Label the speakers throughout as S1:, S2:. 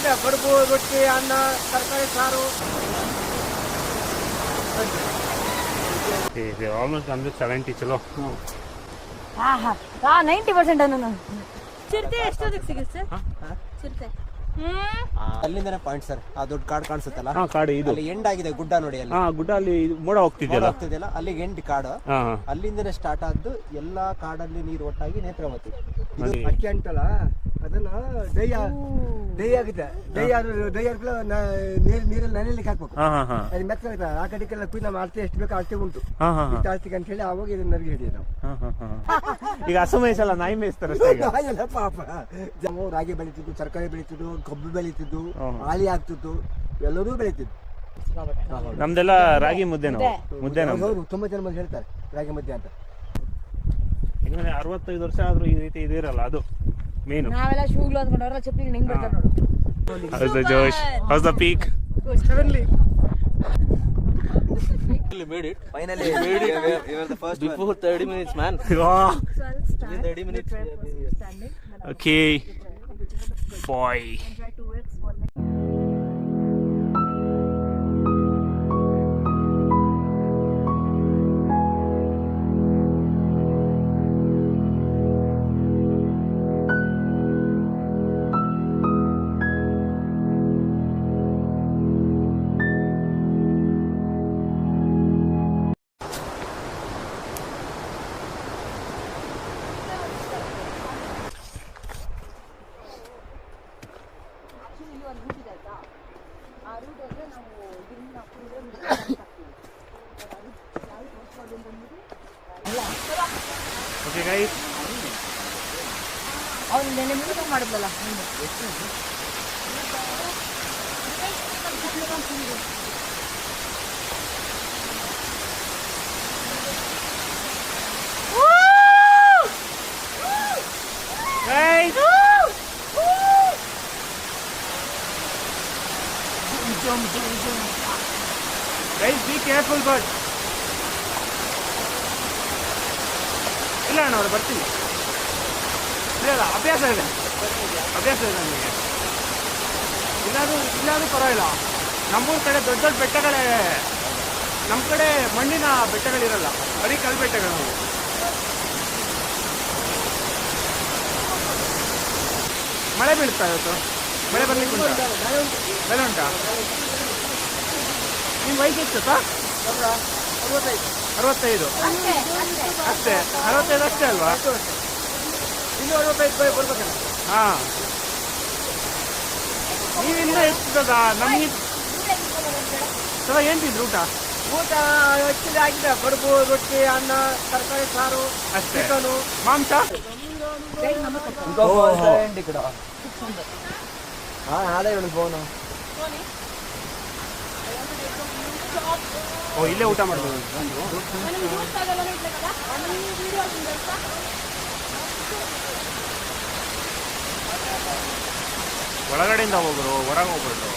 S1: ಆಗಿದೆ. ಕಡುಬು, ರೊಟ್ಟಿ, ಅನ್ನ, ತರಕಾರಿ, ಸಾರು.
S2: ಆಲ್ಮೋಸ್ಟ್ 170 ಚಲೋ.
S3: 90% ಅನ್ನು ಚಿರತೆ ಎಷ್ಟೊತ್ತಿಗೆ ಸಿಗುತ್ತೆ ಚಿರತೆ?
S1: ಅಲ್ಲಿಂದನೇ ಪಾಯಿಂಟ್ ಸರ್. ಆ ದೊಡ್ಡ ಕಾಡು ಕಾಣಿಸುತ್ತಲ್ಲ,
S2: ಕಾಡು ಇದು
S1: ಅಲ್ಲಿ ಎಂಡ್ ಆಗಿದೆ ಗುಡ್ಡ ನೋಡಿ. ಅಲ್ಲಿ
S2: ಗುಡ್ಡ, ಅಲ್ಲಿ ಮೋಡ ಹೋಗ್ತಿದೆಯಲ್ಲ,
S1: ಅಲ್ಲಿಗೆ ಎಂಡ್ ಕಾಡು. ಅಲ್ಲಿಂದನೇ ಸ್ಟಾರ್ಟ್ ಆದ್ದು. ಎಲ್ಲಾ ಕಾಡಲ್ಲಿ ನೀರು ಒಟ್ಟಾಗಿ ನೇತ್ರಾವತಿ. ಇದು ಅಕ್ಕಿ ಅಂಟಲ್ಲ, ಅದನ್ನ ಡೈ ಆಗಿದೆ. ಡೈ ನೀರಲ್ಲಿ ನೆನೆಯಲಿಕ್ಕೆ ಹಾಕ್ಬೇಕು. ಅದು ಮೆತ್ತ ಆ ಕಡೆಗೆಲ್ಲ ಕುಯ್ ನಮ್ಮ ಅಳತೆ ಎಷ್ಟು ಬೇಕು ಅಳತೆ ಉಂಟು. ಅಳತೆಗೆ ಅಂತ ಹೇಳಿ ಅವಾಗ ಇದನ್ನ ನರಿಗೆ ಹಿಡಿಯೋದು ನಾವು.
S2: ಈಗ ಹಸು ಮೇಯಿಸಲ್ಲ, ನಾಯಿ ಮೇಯಿಸ್ತಾರೆ.
S1: ಪಾಪ ರಾಗಿ ಬೆಳೀತಿದ್ದು, ತರಕಾರಿ ಬೆಳೀತಿದ್ದು, ಕಬ್ಬು ಬೆಳೀತಿದ್ದು, ಹಾಲಿ ಆಗ್ತಿತ್ತು, ಎಲ್ಲರೂ ಬೆಳೀತಿದ್ದು.
S2: ನಮ್ದೆಲ್ಲ ರಾಗಿ ಮುದ್ದೆ.
S1: ಹೌದು, ತುಂಬಾ ಜನ ಮಂದಿ ಹೇಳ್ತಾರೆ ರಾಗಿ ಮುದ್ದೆ ಅಂತ.
S2: ಇನ್ನು 65 ವರ್ಷ ಆದ್ರೂ ಈ ರೀತಿ ಇದಿರಲ್ಲ, ಅದು ಮೇನು.
S3: ನಾವೆಲ್ಲ ಶೂಗ್ಲು ಅಂದ್ಕೊಂಡ್ರೆ ಚಪ್ಪಲಿ ಹಿಂಗ್ ಬರ್ತಾರೆ ನೋಡು.
S2: How's the Josh? How's the peak?
S1: Heavenly.
S4: We made it.
S1: Finally, we made it.
S4: We were the first before 30 minutes, man.
S3: Within
S4: 30 minutes.
S2: Okay. Boy. Okay guys.
S3: ಅವ್ನು ನೆನೆ ಮುಂದೆ ಮಾಡಿದ್ಲಲ್ಲ.
S2: Guys. Guys, be careful, but. ಇಲ್ಲ ಅಣ್ಣ, ಅವ್ರು ಬರ್ತೀನಿ. ಇಲ್ಲ ಅಭ್ಯಾಸ ಇದೆ ನನಗೆ. ಇಲ್ಲಾದ್ರೂ ಪರವಾಗಿಲ್ಲ. ನಮ್ಮೂರ ಕಡೆ ದೊಡ್ಡ ದೊಡ್ಡ ಬೆಟ್ಟಗಳೇ, ನಮ್ಮ ಕಡೆ ಮಣ್ಣಿನ ಬೆಟ್ಟಗಳಿರಲ್ಲ, ಬರೀ ಕಲ್ಲು ಬೆಟ್ಟಗಳು. ನಾವು ಮಳೆ ಬೀಳ್ತಾ ಇವತ್ತು. ಮಳೆ ಬರ್ಲಿಕ್ಕೆ ಉಂಟಾ? ಬೆಲೆ ಉಂಟಾ? ನಿಮ್ಮ ವಯಸ್ಸು ಎಷ್ಟು ಸರ್? 65 ಅಷ್ಟೇ. 65 ಅಷ್ಟೇ ಅಲ್ವಾ?
S1: ಇನ್ನೂ 45 ಬರ್ಬೇಕಲ್ಲ.
S2: ಹಾಂ, ನೀವಿಂದ ಎಷ್ಟದ? ನಮಗೆ ಸಲ ಏನು ತಿಂದ್ರು ಊಟ?
S1: ಹೆಚ್ಚಿಗೆ ಆಗಿದೆ. ಕಡುಬು, ರೊಟ್ಟಿ, ಅನ್ನ, ತರಕಾರಿ, ಸಾರು,
S2: ಅಷ್ಟೇ.
S1: ಚಿಕನು,
S2: ಮಾಂಸ.
S1: ಫೋನು.
S2: ಓ, ಇಲ್ಲೇ ಊಟ ಮಾಡ್ಬೋದು. ಒಳಗಡೆಯಿಂದ ಹೋಗ್ರು, ಹೊರಗೆ ಹೋಗ್ಬಿಟ್ರು.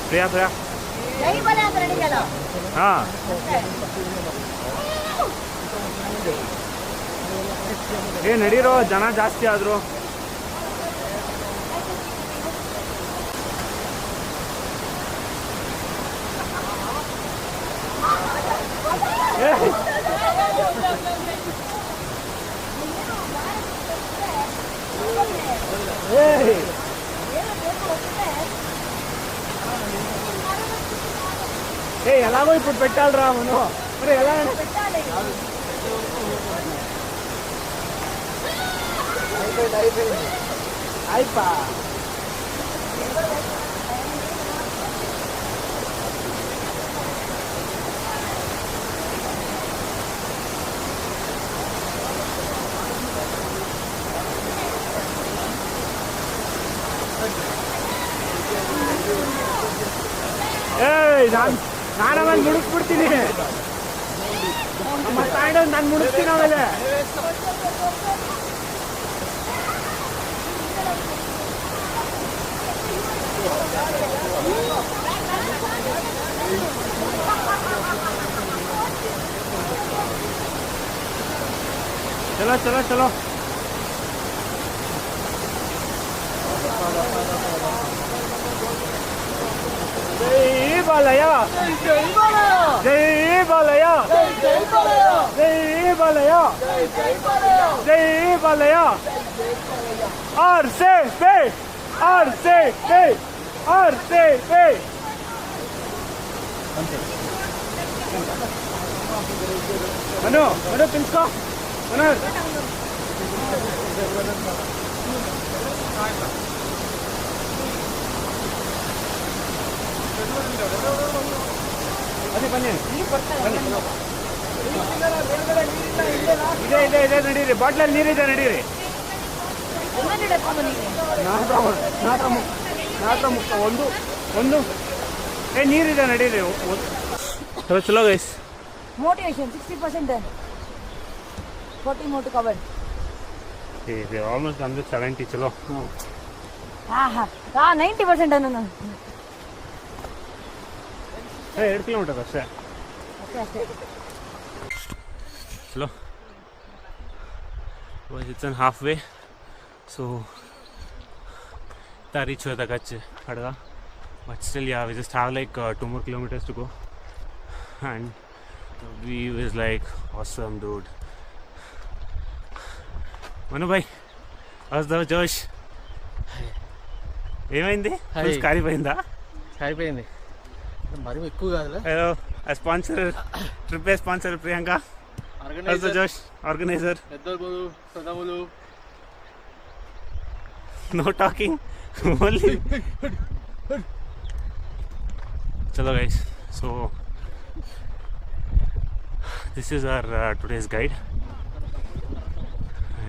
S2: ಪ್ರಿಯಾ ಹಾಂ, ನಡೀರೋ ಜನ ಜಾಸ್ತಿ ಆದ್ರು. ఎలాగో ఇప్పుడు పెట్టాలిరా మనం. మరి ఎలా అయిపా ನಾನು ಆಮೇಲೆ ಮುಳುಗ್ಬಿಡ್ತೀನಿ. ನಮ್ಮ ತಾಯಿನ ನಾನು ಮುಳುಗ್ತೀನಿ ಆಮೇಲೆ. ಚಲೋ ಚಲೋ ಚಲೋ. ಜೈ ಬಾಲಯ್ಯ, ಜೈ ಬಾಲಯ್ಯ, ಜೈ ಬಾಲಯ್ಯ, ಜೈ Balayya. RCB, RCB, RCB. Manu ತಿನ್ಸ್ಕೋ Manu. ಬನ್ನಿ ಇದೆ ಇದೆ ನಡೀರಿ. ಬಾಟ್ಲಲ್ಲಿ ನೀರಿದೆ ನಡೀರಿ. ನಾಲ್ಕು ಮುಕ್ಕ ಒಂದು ನೀರಿದೆ ನಡೀರಿ. ಚಲೋ guys.
S3: Motivation 60%. 40 more to cover.
S2: Almost ಅಂದ್ರೆ 70. ಚಲೋ.
S3: 90% ಅನ್ನು
S2: 2 ಕಿಲೋಮೀಟರ್ ಅಷ್ಟೇ.
S3: ಅಷ್ಟೇ.
S2: Hello. Well, it's on halfway, so that reach where the catch Hadga. But still, yeah, we just have like 2 more kilometers to go, and the view is like awesome, dude. Manu bhai, how's the Josh? ఏమైంది? కారిపోయిందా?
S4: కారిపోయింది మరి ఎక్కువ కాదులే.
S2: Hello, sponsor trip sponsor Priyanka. How's the Josh? Organizer. No talking. Only. Chalo guys. So this is our today's guide,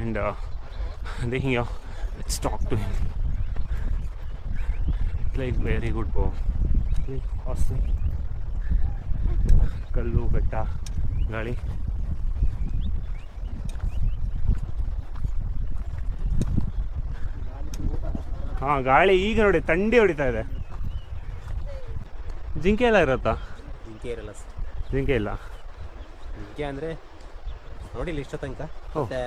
S2: and thinking of let's talk to him. Like very good bro. Like awesome. Kallu betta gali. ಹಾಂ, ಗಾಳಿ ಈಗ ನೋಡಿ ಥಂಡಿ ಹೊಡಿತಾ ಇದೆ. ಜಿಂಕೆ ಎಲ್ಲ ಇರುತ್ತಾ?
S1: ಜಿಂಕೆ ಇರಲ್ಲ ಸರ್.
S2: ಜಿಂಕೆ ಇಲ್ಲ.
S1: ಜಿಂಕೆ ಅಂದರೆ ನೋಡಿಲ್ಲ ಇಷ್ಟ ತನಕ. ಮತ್ತೆ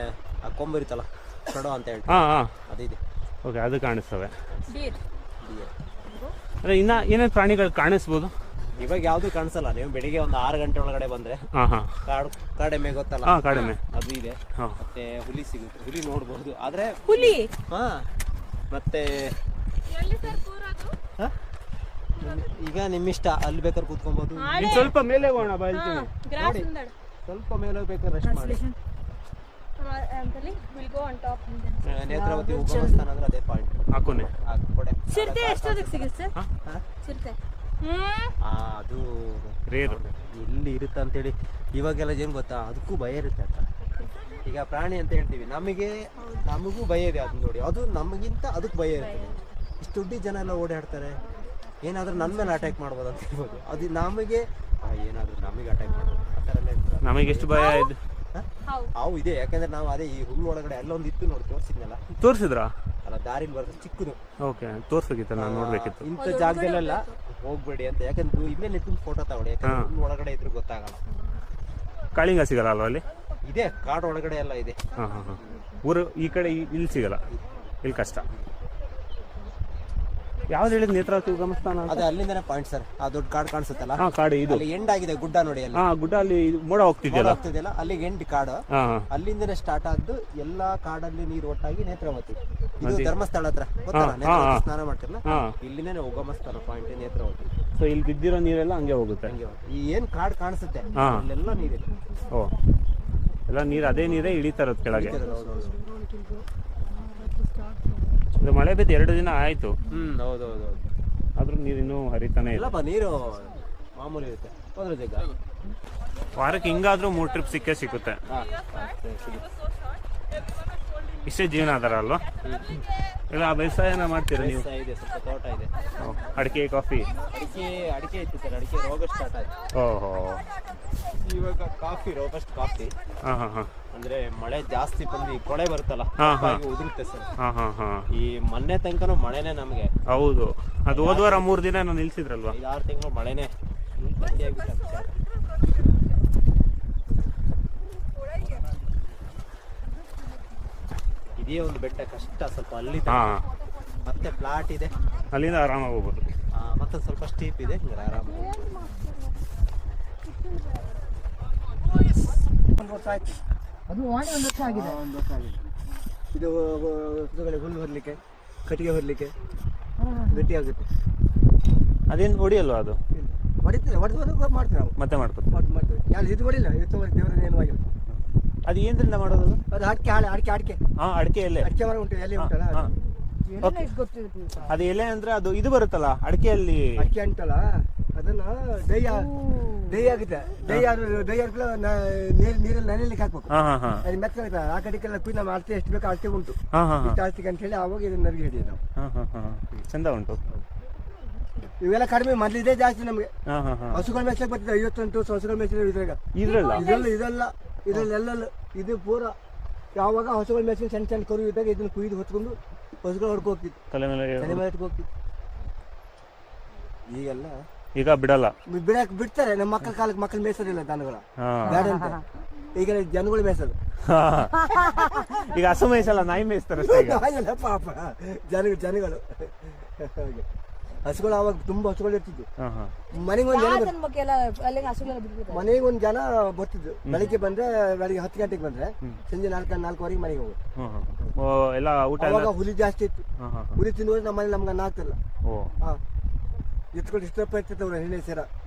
S1: ಆ ಕೊಂಬಿರುತ್ತಲ್ಲ ಕಡೋ ಅಂತ ಹೇಳಿ,
S2: ಹಾಂ
S1: ಅದಿದೆ.
S2: ಓಕೆ, ಅದು ಕಾಣಿಸ್ತವೆ. ಅದೇ ಇನ್ನು ಏನೇನು ಪ್ರಾಣಿಗಳು ಕಾಣಿಸ್ಬೋದು?
S1: ಇವಾಗ ಯಾವುದು ಕಾಣಿಸಲ್ಲ. ನೀವು ಬೆಳಿಗ್ಗೆ ಒಂದು 6 ಗಂಟೆ ಒಳಗಡೆ ಬಂದರೆ ಕಾಡೆಮ್ಮೆ ಗೊತ್ತಲ್ಲ?
S2: ಹಾಂ, ಕಾಡೆಮ್ಮೆ
S1: ಅದು ಇದೆ. ಮತ್ತೆ ಹುಲಿ ಸಿಗುತ್ತೆ, ಹುಲಿ ನೋಡ್ಬೋದು. ಆದರೆ
S3: ಹುಲಿ
S1: ಮತ್ತೆ ಈಗ ನಿಮ್ಮಿಷ್ಟ, ಅಲ್ಲಿ ಬೇಕಾದ್ರೆ ಕೂತ್ಕೊಬೋದು.
S2: ಇನ್ನು ಸ್ವಲ್ಪ ಮೇಲೆ ಹೋಗೋಣ ಬಾ, ಹೇಳ್ತೀನಿ.
S1: ನೋಡಿ, ಸ್ವಲ್ಪ ಮೇಲೆ ಬೇಕಾದ್ರೆ ರೆಸ್ಟ್ ಮಾಡಿ. ನೇತ್ರಾವತಿ ಉಗಮಸ್ಥಾನ ಅಂದ್ರೆ ಅದೇ ಪಾಯಿಂಟ್.
S2: ಹಾಕೋನೆ
S1: ಕೊಡೆ.
S3: ಚಿರತೆ ಎಷ್ಟೊತ್ತಿಗೆ ಸಿಗುತ್ತೆ ಚಿರತೆ?
S1: ಅದು
S2: ರೇರು
S1: ಇಲ್ಲಿ ಇರುತ್ತೆ ಅಂತೇಳಿ ಇವಾಗೆಲ್ಲ ಏನು ಗೊತ್ತಾ, ಅದಕ್ಕೂ ಭಯ ಇರುತ್ತೆ ಅಂತ. ಈಗ ಪ್ರಾಣಿ ಅಂತ ಹೇಳ್ತೀವಿ, ನಮಗೂ ಭಯ ಇದೆ. ಅದು ನೋಡಿ, ಅದು ನಮಗಿಂತ ಅದಕ್ಕೆ ಭಯ ಇರುತ್ತೆ. ಇಷ್ಟು ದುಡ್ಡಿ ಜನ ಎಲ್ಲ ಓಡಾಡ್ತಾರೆ, ಏನಾದರೂ ನನ್ನ ಮೇಲೆ ಅಟ್ಯಾಕ್ ಮಾಡ್ಬೋದು ಅಂತ ಹೇಳ್ಬೋದು. ಅದು ನಮಗೆ ಏನಾದರೂ ನಮಗೆ ಅಟ್ಯಾಕ್ ಮಾಡ್ಬೋದು ಆ ಥರ ಎಲ್ಲ ಇರ್ತದೆ.
S2: ನಮಗೆ ಎಷ್ಟು ಭಯ ಇದೆ?
S1: ಹಾವು ಇದೆ. ಯಾಕಂದ್ರೆ ನಾವು ಅದೇ ಈ ಹುಲ್ಲು ಒಳಗಡೆ ಅಲ್ಲೊಂದು ಇತ್ತು ನೋಡಿ, ತೋರಿಸಿದ್ನಲ್ಲ.
S2: ತೋರಿಸಿದ್ರಾ?
S1: ಅಲ್ಲ, ದಾರಿಲಿ ಬರ್ತದೆ ಚಿಕ್ಕದು.
S2: ಓಕೆ, ತೋರಿಸ್ಬೇಕಿತ್ತು, ನಾನು ನೋಡ್ಬೇಕಿತ್ತು.
S1: ಇಂಥ ಜಾಗದಲ್ಲೆಲ್ಲ ಹೋಗ್ಬೇಡಿ ಅಂತ. ಯಾಕಂದ್ರೆ ಇಲ್ಲೇ ನಿಂತು ಫೋಟೋ ತಗೊಳ್ಳಿ, ಯಾಕಂದ್ರೆ ಹುಲ್ಲು ಒಳಗಡೆ ಇದ್ರೂ ಗೊತ್ತಾಗಲ್ಲ.
S2: ಕಾಳಿಂಗ ಸಿಗಲ್ಲ ಅಲ್ವಾ ಅಲ್ಲಿ?
S1: ಇದೆ, ಕಾಡು ಒಳಗಡೆ ಎಲ್ಲ ಇದೆ.
S2: ಹಾಂ. ಊರು ಈ ಕಡೆ ಇಲ್ಲಿ ಸಿಗಲ್ಲ, ಇಲ್ಲಿ ಕಷ್ಟ. ಯಾವ್ದು ಹೇಳಿದ್? ನೇತ್ರಾವತಿ ಉಗಮಸ್ಥಾನ?
S1: ಅದೇ ಅಲ್ಲಿಂದನೇ ಪಾಯಿಂಟ್ ಸರ್. ಆ ದೊಡ್ಡ ಕಾಡು ಕಾಣಿಸುತ್ತಲ್ಲ,
S2: ಹಾಂ, ಕಾಡು ಇದು.
S1: ಅಲ್ಲಿ ಎಂಡ್ ಆಗಿದೆ ಗುಡ್ಡ ನೋಡಿ, ಅಲ್ಲಿ
S2: ಗುಡ್ಡ, ಅಲ್ಲಿ ಮೋಡ ಹೋಗ್ತಿದೆಯಲ್ಲ,
S1: ಅಲ್ಲಿಗೆ ಎಂಡ್ ಕಾಡು. ಅಲ್ಲಿಂದನೇ ಸ್ಟಾರ್ಟ್ ಆದ್ದು. ಎಲ್ಲಾ ಕಾಡಲ್ಲಿ ನೀರು ಒಟ್ಟಾಗಿ ನೇತ್ರಾವತಿ. ಇದು ಧರ್ಮಸ್ಥಳ ಹತ್ರ ಗೊತ್ತಲ್ಲ, ನೇತ್ರಾವತಿ ಸ್ನಾನ ಮಾಡ್ತಿರಲ್ಲ, ಇಲ್ಲಿಂದನೇ ಉಗಮಸ್ಥಾನ ಪಾಯಿಂಟ್ ನೇತ್ರಾವತಿ.
S2: ಸೊ ಇಲ್ಲಿ ಬಿದ್ದಿರೋ ನೀರೆಲ್ಲ ಹಂಗೆ ಹೋಗುತ್ತೆ.
S1: ಈ ಏನ್ ಕಾಡು ಕಾಣಿಸುತ್ತೆ ಅಲ್ಲೆಲ್ಲ ನೀರಿದೆ.
S2: ಓ, ಎಲ್ಲ ನೀರು ಅದೇ ನೀರೇ ಇಳಿತಾ ಇರೋದು ಕೆಳಗೆ. ಮಳೆ ಬಿದ್ದು 2 ದಿನ ಆಯ್ತು.
S1: ಹೌದೌದು.
S2: ಆದ್ರೂ ನೀರು ಇನ್ನೂ ಹರಿತಾನೆ ಇಲ್ಲ.
S1: ನೀರು ಮಾಮೂಲಿ ಇರುತ್ತೆ.
S2: ವಾರಕ್ಕೆ ಹಿಂಗಾದ್ರೂ 3 ಟ್ರಿಪ್ ಸಿಗುತ್ತೆ. ಇಷ್ಟೇ ಜೀವನ ಅದರ ಅಲ್ವಾ? ಎಲ್ಲ ವ್ಯವಸಾಯನ ಮಾಡ್ತೀರಾ ನೀವು?
S1: ವ್ಯವಸಾಯ ಇದೆ, ಸ್ವಲ್ಪ ತೋಟ ಇದೆ.
S2: ಅಡಿಕೆ ಕಾಫಿ?
S1: ಅಡಿಕೆ ಇತ್ತು ಸರ್, ಅಡಿಕೆ ರೋಗ ಸ್ಟಾರ್ಟ್ ಆಯ್ತು.
S2: ಓಹೋ.
S1: ಇವಾಗ ಕಾಫಿ, ರೋಬಸ್ಟ್ ಕಾಫಿ.
S2: ಹಾಂ ಹಾಂ ಹಾಂ.
S1: ಅಂದ್ರೆ ಮಳೆ ಜಾಸ್ತಿ ಬಂದು ಈ ಕೊಳೆ ಬರುತ್ತಲ್ಲ, ಉದುರುತ್ತೆ ಸರ್.
S2: ಹಾಂ ಹಾಂ ಹಾಂ.
S1: ಈ ಮೊನ್ನೆ ತನಕನೂ ಮಳೆನೇ ನಮಗೆ.
S2: ಹೌದು, ಅದು ಹೋದ್ವಾರ 3 ದಿನ ನಿಲ್ಸಿದ್ರಲ್ವಾ?
S1: 5-6 ತಿಂಗಳು ಮಳೆನೇ ಬಂದೇ ಆಗ್ಬಿಟ್ಟು. ಇದೇ ಒಂದು ಬೆಟ್ಟ ಕಷ್ಟ ಸ್ವಲ್ಪ ಅಲ್ಲಿ
S2: ಹಾಂ.
S1: ಮತ್ತೆ ಪ್ಲಾಟ್ ಇದೆ,
S2: ಅಲ್ಲಿಂದ ಆರಾಮಾಗಿ ಹೋಗ್ಬೋದು.
S1: ಮತ್ತೊಂದು ಸ್ವಲ್ಪ ಸ್ಟೀಪ್ ಇದೆ, ಆರಾಮಾಗಿ. 1 ವರ್ಷ ಆಯ್ತು.
S3: ಅದು ಮಾಡಿ 1 ವರ್ಷ ಆಗಿದೆ.
S1: 1 ವರ್ಷ ಆಗಿದೆ. ಇದು ಹುಲ್ಲು ಹೊರಲಿಕ್ಕೆ, ಕಟ್ಟಿಗೆ ಹೊರಲಿಕ್ಕೆ ಗಟ್ಟಿ ಆಗುತ್ತೆ.
S2: ಅದೇನು ಹೊಡಿಯಲ್ವಾ ಅದು?
S1: ಹೊಡಿತೀವಿ, ಹೊಡೆದು ಮಾಡ್ತೀವಿ ನಾವು.
S2: ಮತ್ತೆ ಮಾಡ್ಕೊತೀವಿ.
S1: ಮಾಡ್ತೀವಿ. ಯಾರು ಇದು ಹೊಡಿಲ್ಲ, ದೇವರ ಏನು ಆಗಿಲ್ಲ.
S2: ಅದು ಏನ್ರಿಂದ ಮಾಡೋದು?
S1: ಅದು ಅಡಿಕೆ
S2: ಹಾಂ, ಅಡಿಕೆ ಎಲೆ.
S1: ಅಡಿಕೆ ಮರ ಉಂಟು, ಎಲೆ ಉಂಟಲ್ಲ,
S2: ಅದು ಎಲೆ ಅಂದ್ರೆ ಅದು ಇದು ಬರುತ್ತಲ್ಲ ಅಡಿಕೆಯಲ್ಲಿ.
S1: ಅಡಿಕೆ ಉಂಟಲ್ಲ, ಅದನ್ನ ಡೈ ಆಗುತ್ತೆ. ಡೈ ಆದ್ಮೇಲೆ ನೀರಲ್ಲಿ ನೆನೆಯಲಿಕ್ಕೆ ಹಾಕ್ಬೇಕು. ಅದು ಮೆತ್ತಗೆ ಆ ಕಡೆಗೆಲ್ಲ ಕುಯ್ದು ನಮ್ಮ ಅಳತೆ ಎಷ್ಟು ಬೇಕು ಅಳತೆ ಉಂಟು, ಅಳತೆಗೆ ಅಂತ ಹೇಳಿ ಆವಾಗ ಇದನ್ನ ನರಿಗೆ ಹಿಡಿಯೋದು ನಾವು.
S2: ಚಂದ ಉಂಟು.
S1: ಇವೆಲ್ಲ ಕಡಿಮೆ, ಮೊದಲು ಇದೇ ಜಾಸ್ತಿ ನಮಗೆ. ಹಸುಗಳ ಮೆಚ್ಚಕ್ಕೆ ಬರ್ತಿದ್ದೆ 58 ಹಸುಗಳ ಮೆಚ್ಚ ಇದ್ರಾಗ. ಇದರಲ್ಲೆಲ್ಲ ಇದು ಪೂರ ಯಾವಾಗ ಹಸುಗಳ ಮೆಚ್ಚಿನ ಸಣ್ಣ ಸಣ್ಣ ಕರು ಇದ್ದಾಗ ಇದನ್ನ ಕುಯ್ದು ಹೊತ್ಕೊಂಡು ಹಸುಗಳು ಹೊಡ್ಕೊ ಹೋಗ್ತಿತ್ತು, ತಲೆ ಮೇಲೆ ಹೋಗ್ತಿತ್ತು. ಈಗೆಲ್ಲ
S2: ಈಗ ಬಿಡಲ್ಲ,
S1: ಬಿಡ್ತಾರೆ. ನಮ್ಮ ಮಕ್ಕಳ ಕಾಲಕ್ಕೆ ಮಕ್ಕಳು ಮೇಯ್ಸೋದಿಲ್ಲ ದನಗಳ, ಬೇಡ ಅಂತ. ಈಗ ಜನಗಳು ಮೇಯ್ಸೋದು.
S2: ಈಗ ಹಸು ಮೇಯ್ಸಲ್ಲ, ನಾಯಿ ಮೇಯಿಸ್ತಾರೆ
S1: ಪಾಪ ಜನಗಳು. ಹಸುಗಳು ಅವಾಗ ತುಂಬಾ ಹಸುಗಳು ಇರ್ತಿದ್ವು. ಮನೆಗೆ ಒಂದು ಜನ ಬರ್ತಿದ್ದು. ಬೆಳಿಗ್ಗೆ ಬಂದ್ರೆ ಬೆಳಿಗ್ಗೆ 10 ಗಂಟೆಗೆ ಬಂದ್ರೆ ಸಂಜೆ 4-4:15 ಮನೆಗೆ ಹೋಗೋದು. ಅವಾಗ ಹುಲಿ ಜಾಸ್ತಿ ಇತ್ತು. ಹುಲಿ ತಿನ್ನೋದ್ರೆ ನಮ್ಮ ಮನೆ ನಮ್ಗೆ ಅನ್ನ ಆಗ್ತಿಲ್ಲ. ಎತ್ಕೊಂಡು ಇಷ್ಟಪ್ಪ ಇರ್ತಿತ್ತವ್ರು ಹೆಣ್ಣೆ ಸೇರ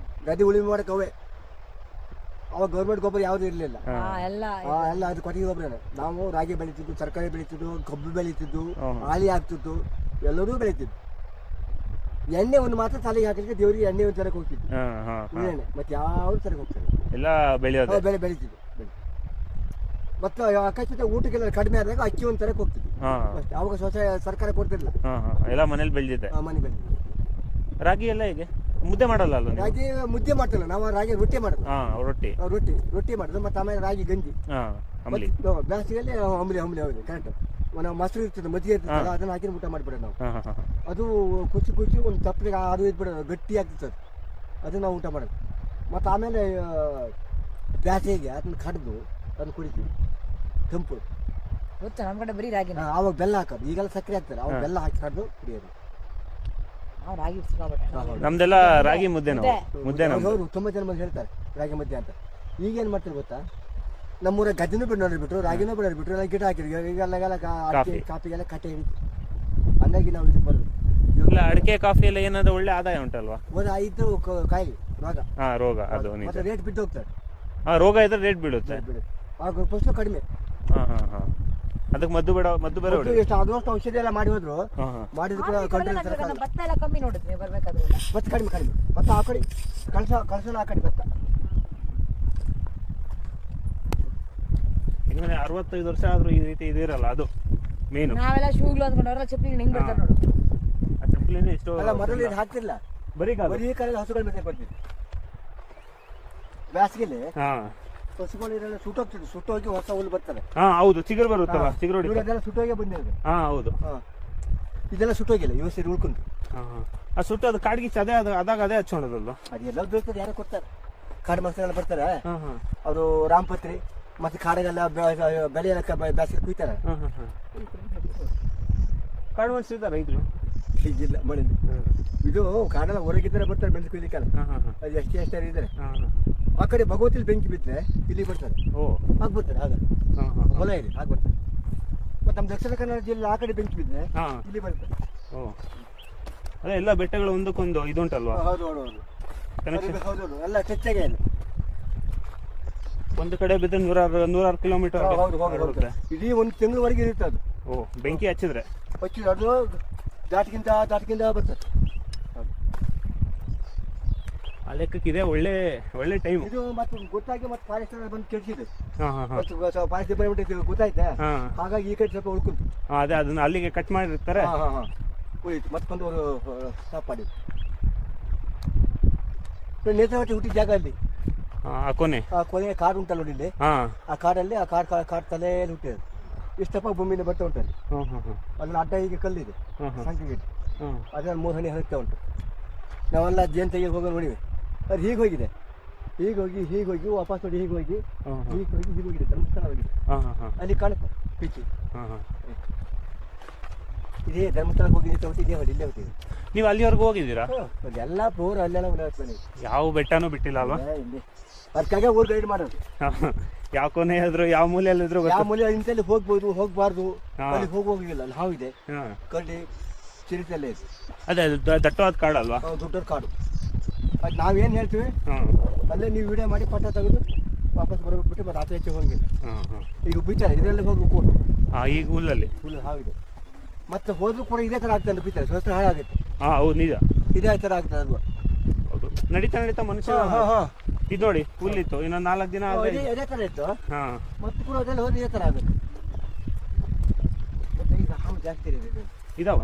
S1: ಗದ್ದೆ ಉಳಿಮೆ ಮಾಡಕ್ ಅವೇ. ಅವಾಗ ಗೌರ್ಮೆಂಟ್ ಗೊಬ್ಬರ ಯಾವ್ದು ಇರ್ಲಿಲ್ಲ, ಎಲ್ಲ ಅದು ಕೊಟ್ಟಿಗೆ ಗೊಬ್ಬರ. ನಾವು ರಾಗಿ ಬೆಳೀತಿದ್ದು, ತರಕಾರಿ ಬೆಳೀತಿದ್ದು, ಕಬ್ಬು ಬೆಳೀತಿದ್ದು, ಹಾಲಿ ಆಗ್ತಿತ್ತು, ಎಲ್ಲರೂ ಬೆಳೀತಿದ್ದು. ಎಣ್ಣೆ ಒಂದು ಮಾತ್ರ ತಲೆಗೆ ಹಾಕಲಿಕ್ಕೆ ದೇವರಿಗೆ ಎಣ್ಣೆ ಒಂದು ತರಕ್ಕೆ ಹೋಗ್ತಿತ್ತು, ಎಣ್ಣೆ ಮತ್ತೆ ಯಾವ್ದು ತರಕ್ಕೆ ಹೋಗ್ತಾರೆ, ಎಲ್ಲ ಬೆಳೀತಿದ್ದು. ಮತ್ತೆ ಅಕಸ್ಮಾತ್ ಊಟಕ್ಕೆಲ್ಲ ಕಡಿಮೆ ಆದಾಗ ಅಕ್ಕಿ ಒಂದು ತರಕ್ಕೆ ಹೋಗ್ತಿದ್ವಿ ಅಷ್ಟೇ. ಅವಾಗ ಸರ್ಕಾರ ಕೊಡ್ತಿರ್ಲಿಲ್ಲ,
S2: ಎಲ್ಲ ಮನೇಲಿ ಬೆಳೆದಿದೆ.
S1: ಮನೆ ಬೆಳೆದಿದೆ.
S2: ರಾಗಿ ಎಲ್ಲ ಹೇಗೆ ಮುದ್ದೆ ಮಾಡಲ್ಲ ಅಲ್ಲ?
S1: ರಾಗಿ ಮುದ್ದೆ ಮಾಡ್ತಿಲ್ಲ ನಾವು, ರಾಗಿ ರೊಟ್ಟಿ ಮಾಡೋದು. ರೊಟ್ಟಿ ಮಾಡೋದು. ಮತ್ತೆ ಆಮೇಲೆ ರಾಗಿ ಗಂಜಿ. ಬೇಸಿಗೆಯಲ್ಲಿ ಅಂಬಲಿ ಹೌದು ಕರೆಕ್ಟ್. ನಾವು ಮೊಸರು ಇರ್ತದೆ, ಮಜ್ಜಿಗೆ ಇರ್ತದೆ, ಅದನ್ನ ಹಾಕಿ ಊಟ ಮಾಡಿಬಿಡೋದು ನಾವು. ಅದು ಕುಚಿ ಒಂದು ತಪ್ಪಲಿಗೆ ಅದು ಇದ್ಬಿಡೋದು, ಗಟ್ಟಿ ಆಗ್ತದೆ, ಅದನ್ನ ನಾವು ಊಟ ಮಾಡೋದು. ಮತ್ತು ಆಮೇಲೆ ಬೇಸಿಗೆಗೆ ಅದನ್ನ ಕಡ್ದು ಅದನ್ನ ಕುಡಿತೀವಿ, ತಂಪು.
S3: ನಮ್ಮ ಕಡೆ ಬರೀ ರಾಗಿ.
S1: ಆವಾಗ ಬೆಲ್ಲ ಹಾಕೋದು, ಈಗೆಲ್ಲ ಸಕ್ಕರೆ ಹಾಕ್ತಾರೆ, ಅವಾಗ ಬೆಲ್ಲ ಹಾಕಿ ಕಡ್ದು ಕುಡಿಯೋದು.
S2: ನಮ್ದೆಲ್ಲ ರಾಗಿ ಮುದ್ದೆ.
S1: ಹೌದು, ತುಂಬಾ ಜನ ಬಂದು ಹೇಳ್ತಾರೆ ರಾಗಿ ಮುದ್ದೆ ಅಂತ. ಈಗೇನ್ ಮಾಡ್ತಾರೆ ಗೊತ್ತಾ, ನಮ್ಮೂರ ಗದ್ದೆನೂ ಬಿಟ್ಟು ರಾಗಿನೂ ಬಿಟ್ರು, ಎಲ್ಲ ಗಿಡ ಹಾಕಿದ್ವಿ. ಈಗೆಲ್ಲ ಕಾಫಿಗೆಲ್ಲ ಕಟ್ಟೆ ಹಿಡಿತು. ಹಂಗಾಗಿ ನಾವು ಇದಕ್ಕೆ ಬರೋದು.
S2: ಅಡಿಕೆ ಕಾಫಿ ಎಲ್ಲ ಏನಾದ್ರು ಒಳ್ಳೆ ಆದಾಯ ಉಂಟಲ್ವಾ?
S1: ಇದು ಕಾಯಿಲೆ
S2: ರೋಗ ಅದು
S1: ಮತ್ತೆ ರೇಟ್ ಬಿಟ್ಟು ಹೋಗ್ತಾರೆ.
S2: ರೋಗ ಇದ್ರೆ ರೇಟ್ ಬೀಳುತ್ತೆ,
S1: ಆಗ ಫಸ್ಟ್ ಕಡಿಮೆ.
S2: ಅದಕ್ಕೆ ಮದ್ದು ಬೇರೆ
S1: ಎಷ್ಟು ಅದಷ್ಟು ಔಷಧಿ ಎಲ್ಲ ಮಾಡಿ ಹೋದ್ರು, ಮಾಡಿದ್ರು
S3: ಭತ್ತ ಎಲ್ಲ ಕಮ್ಮಿ ನೋಡಿದ್ವಿ ಬರ್ಬೇಕಾದ್ರೆ.
S1: ಭತ್ತ ಕಡಿಮೆ. ಭತ್ತ ಆ ಕಡೆ ಕಳ್ಸೋಣ, ಆ ಕಡೆ ಭತ್ತ.
S2: 65 ವರ್ಷ ಆದ್ರೂ ಈ ರೀತಿ ಇದಿರಲ್ಲ, ಅದು ಮೇನು.
S3: ನಾವೆಲ್ಲ ಶೂಗಳು ಅಂದ್ಕೊಂಡವ್ರ ಚಪ್ಪಲಿ ಹಿಂಗ್ ಬಿಡ್ತಾರೆ ನೋಡು.
S2: ಆ ಚಪ್ಪಲಿನೇ ಎಷ್ಟೋ
S1: ಅಲ್ಲ, ಮೊದಲು ಇದು ಹಾಕ್ತಿರ್ಲಿಲ್ಲ, ಬರೀ ಕಾಲದ ಹಸುಗಳ ಮೇಲೆ ಬರ್ತಿದ್ವಿ. ಬೇಸಿಗೆಲಿ ಹಸುಗಳು ಇರಲ್ಲ, ಸುಟ್ಟೋಗಿ ಹೊಸ ಹುಲ್ಲು ಬರ್ತಾರೆ.
S2: ಹೌದು, ಚಿಗುರು ಬರುತ್ತಲ್ಲ,
S1: ಇದೆಲ್ಲ ಸುಟ್ಟೋಗಿ ಬಂದಿದೆ.
S2: ಹೌದು,
S1: ಇದೆಲ್ಲ ಸುಟ್ಟೋಗಿಲ್ಲ, ಇವ ಸರಿ ಉಳ್ಕೊಂಡು.
S2: ಆ ಸುಟ್ಟು ಅದು ಕಾಡಿಗೆ ಅದೇ ಹಚ್ಕೊಂಡದಲ್ಲ.
S1: ಅದೆಲ್ಲ ಬೀಳ್ತದೆ, ಯಾರೋ ಕೊಡ್ತಾರೆ. ಕಾಡು ಮಕ್ಕಳೆಲ್ಲ ಬರ್ತಾರೆ, ಅವರು ರಾಮಪತ್ರಿ ಮತ್ತೆ ಕಾಡಿಗೆಲ್ಲ ಬೆಳೆ ಎಲ್ಲ ಬೇಸಿಗೆ ಕುಯ್ತಾರೆ.
S2: ಕಾಡು ಮನುಷ್ಯರಿದ್ದಾರೆ ರೈತರು?
S1: ಈಗಿಲ್ಲ, ಮಳೆ ಇದು ಕಾಡೆಲ್ಲ ಹೊರಗಿದ್ದಾರೆ, ಬರ್ತಾರೆ ಬೆಂಕಿ ಕುಯ್ಲಿಕ್ಕೆಲ್ಲ. ಅದು ಎಷ್ಟೇ ಇದ್ದಾರೆ. ಆ ಕಡೆ ಭಗವತಿಲಿ ಬೆಂಕಿ ಬಿದ್ದರೆ ಇಲ್ಲಿ ಬರ್ತಾರೆ, ಆಗ್ಬರ್ತಾರೆ. ಆಗ ಹೊಲ ಇದೆ, ಆಗ್ಬರ್ತಾರೆ. ಮತ್ತೆ ನಮ್ಮ ದಕ್ಷಿಣ ಕನ್ನಡ ಜಿಲ್ಲೆ ಆ ಕಡೆ ಬೆಂಕಿ ಬಿದ್ದರೆ ಇಲ್ಲಿ ಬರ್ತಾರೆ.
S2: ಅದೇ ಎಲ್ಲ ಬೆಟ್ಟಗಳು ಒಂದಕ್ಕೊಂದು ಇದುಂಟಲ್ವಾ?
S1: ಹೌದು, ಎಲ್ಲ ಚಚ್ಚಾಗೆ ಇಲ್ಲ.
S2: ಒಂದು ಕಡೆ ಬಿದ್ದರೆ 100 ಕಿಲೋಮೀಟರ್
S1: ಇಡೀ 1 ತಿಂಗಳವರೆಗೆ ಇರುತ್ತೆ ಅದು.
S2: ಬೆಂಕಿ ಹಚ್ಚಿದ್ರೆ
S1: ಅದು ದಾಟಿಗಿಂತ ಬರ್ತದೆ.
S2: ಆ ಲೆಕ್ಕಕ್ಕಿದೆ ಒಳ್ಳೆ ಒಳ್ಳೆ ಟೈಮು.
S1: ಇದು ಮತ್ತೆ ಗೊತ್ತಾಗಿ ಮತ್ತೆ ಫಾರೆಸ್ಟ್ ಬಂದು ಕೆಡ್ಸಿದೆ.
S2: ಹಾಂ ಹಾಂ ಹಾಂ
S1: ಮತ್ತು ಫಾರೆಸ್ಟ್ ಡಿಪಾರ್ಟ್ಮೆಂಟ್ ಗೊತ್ತಾಯ್ತಾ,
S2: ಹಾಂ
S1: ಹಾಗಾಗಿ ಈ ಕಡೆ ಸ್ವಲ್ಪ ಉಳ್ಕೊಂತು.
S2: ಅದೇ ಅದನ್ನ ಅಲ್ಲಿಗೆ ಕಟ್ ಮಾಡಿರ್ತಾರೆ.
S1: ಹಾಂ ಹಾಂ ಹಾಂ ಉಳಿತು. ಮತ್ತೊಂದು ಅವರು ಸ್ಟಾಪ್ ಮಾಡಿದ್ರು. ನೇತ್ರಾವತಿ ಹುಟ್ಟಿದ ಜಾಗ ಅಲ್ಲಿ
S2: ಆ ಕೊನೆ
S1: ಆ ಕೊನೆಯ ಕಾಡು ಉಂಟಲ್ಲ ನೋಡಿ ಇಲ್ಲಿ,
S2: ಹಾಂ
S1: ಆ ಕಾಡಲ್ಲಿ ಆ ಕಾಡು ತಲೆಯಲ್ಲಿ ಹುಟ್ಟಿದೆ. ಇಷ್ಟಪ್ಪ ಭೂಮಿಯಿಂದ ಬರ್ತಾ ಉಂಟಲ್ಲಿ.
S2: ಹಾಂ ಹಾಂ ಹಾಂ
S1: ಅದನ್ನ ಅಡ್ಡ ಹೀಗೆ ಕಲ್ಲಿದೆ
S2: ಹಾಂ ಹಾಂ
S1: ಸಂಖ್ಯೆಗೆ,
S2: ಹಾಂ
S1: ಅದನ್ನು 3 ಹನಿ ಹರಿತಾ ಉಂಟು. ನಾವೆಲ್ಲ ಜೇನು ತೆಗೆದು ಹೋಗಿ ನೋಡಿವೆ. ಅದು ಹೀಗೆ ಹೋಗಿದೆ, ಹೀಗೆ ಹೋಗಿ ವಾಪಸ್ ನೋಡಿ ಹೀಗೆ ಹೋಗಿ
S2: ಹಾಂ
S1: ಹೀಗೆ ಹೋಗಿದೆ, ಧರ್ಮಸ್ಥಳ ಹೋಗಿದೆ.
S2: ಹಾಂ ಹಾಂ ಹಾಂ
S1: ಅಲ್ಲಿ ಕಾಣುತ್ತೆ ಪಿಚ್ಚಿ.
S2: ಹಾಂ ಹಾಂ
S1: ಇದೇ ಧರ್ಮಸ್ಥಳಕ್ಕೆ ಹೋಗಿ ತಗೊಳ್ತಿ, ಇದೇ ಹೊಡಿ ಇಲ್ಲೇ ಹೋಗ್ತೀವಿ.
S2: ನೀವು ಅಲ್ಲಿವರೆಗೂ ಹೋಗಿದ್ದೀರಾ?
S1: ಎಲ್ಲ ಪೂರ ಅಲ್ಲೆಲ್ಲ ಓಡಾಡ್ತಾನೆ,
S2: ಯಾವ ಬೆಟ್ಟನೂ ಬಿಟ್ಟಿಲ್ಲ ಅಲ್ವಾ?
S1: ಇಲ್ಲಿ ಅದಕ್ಕಾಗೆ ಊರು ಗೈಡ್ ಮಾಡೋದು.
S2: ಯಾವ ಕೊನೆ ಆದ್ರು ಯಾವ ಮೂಲೆಯಲ್ಲಿದ್ರು
S1: ಯಾವ ಮೂಲೆ ಇಂತಲ್ಲಿ ಹೋಗ್ಬೋದು ಹೋಗ್ಬಾರ್ದು,
S2: ಹಾ.
S1: ಅಲ್ಲಿ ಹೋಗೋಗಿಲ್ಲ. ಅಲ್ಲಿ ಹಾವಿದೆ,
S2: ಹಾಂ
S1: ಕರಡಿ ಚಿರಿತೆಲ್ಲ ಇದೆ.
S2: ಅದೇ ದಟ್ಟವಾದ ಕಾಡಲ್ವಾ?
S1: ದೊಡ್ಡ ಕಾಡು. ಅದು ನಾವೇನು ಹೇಳ್ತೀವಿ
S2: ಹಾಂ
S1: ಅಲ್ಲೇ ನೀವು ವಿಡಿಯೋ ಮಾಡಿ ಪಟ್ಟ ತೆಗೆದು ವಾಪಸ್ ಬರೋಗ್ಬಿಟ್ಟು ಮತ್ತೆ ಆಚೆ ಹೆಚ್ಚು ಹೋಗಿಲ್ಲ.
S2: ಹಾಂ ಹಾಂ
S1: ಈಗ ಬಿಚ್ಚಾರೆ ಇದರಲ್ಲಿ ಹೋಗ್ಬೇಕು
S2: ಹಾಂ ಈಗ ಹುಲ್ಲಲ್ಲಿ.
S1: ಫುಲ್ ಹಾವಿದೆ. ಮತ್ತೆ ಹೋದ್ರೂ ಕೂಡ ಇದೇ ಥರ ಆಗ್ತದೆ, ಬಿಚ್ಚಾರೆ ಸ್ವಸ್ಥ ಹಾಳಾಗುತ್ತೆ.
S2: ಹಾಂ ಹೌದು ನಿಜ,
S1: ಇದೇ ಥರ ಆಗ್ತದೆ ಅಲ್ವಾ?
S2: ಹೌದು. ನಡೀತಾ ಮನುಷ್ಯ ಇದು ನೋಡಿ ಹುಲ್ಲಿತ್ತು, ಇನ್ನೊಂದು 4 ದಿನ ಆದ್ರೆ
S1: ಇದೇ ಥರ ಇತ್ತು.
S2: ಹಾಂ
S1: ಮತ್ತೆ ಕೂಡ ಅದೆಲ್ಲ ಹೋದ್ರೆ ಇದೇ ಥರ ಆಗುತ್ತೆ. ಮತ್ತೆ ಈಗ ಹಾವು ಜಾಸ್ತಿ ಇದೆ.
S2: ಇದಾವ.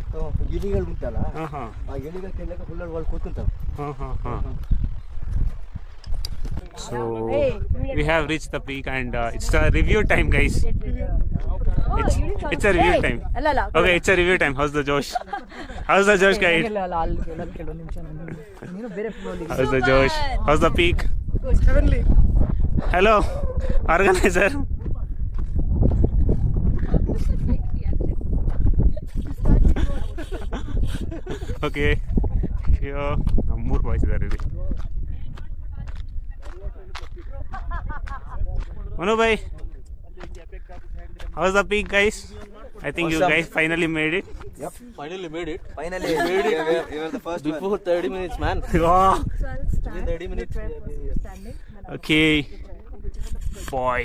S1: ಗಿಳಿಗಳು ಉಂಟಲ್ಲ,
S2: ಹಾಂ ಹಾಂ
S1: ಆ ಗಿಳಿಗಳು ತಿನ್ನಕ್ಕೆ ಹುಲ್ಲಲ್ಲಿ ಒಳಗೆ ಕೂತಂತಾವೆ.
S2: ಹಾಂ ಹಾಂ ಹಾಂ So we have reached the peak and it's a review time, guys. It's a review time.
S3: ಅಲ್ಲ
S2: Okay, it's a review time. How's the Josh? How's the Josh, guys?
S3: ಅಲ್ಲಿ ಕೆಲವು ನಿಮಿಷ ನೀನು ಬೇರೆ floor
S2: How's the Josh? How's the peak? Hello, organizer. Okay. Here, ಮೂರು boys ಇದ್ದಾರೆ ಇಲ್ಲಿ. Manu bhai, how's the peak, guys? I think you guys finally made it.
S1: Yep,
S4: Finally made it.
S1: finally made it. You were the first one.
S4: Before 30 minutes, man.
S2: Wow.
S4: Within 30 minutes.
S2: Okay. Boy.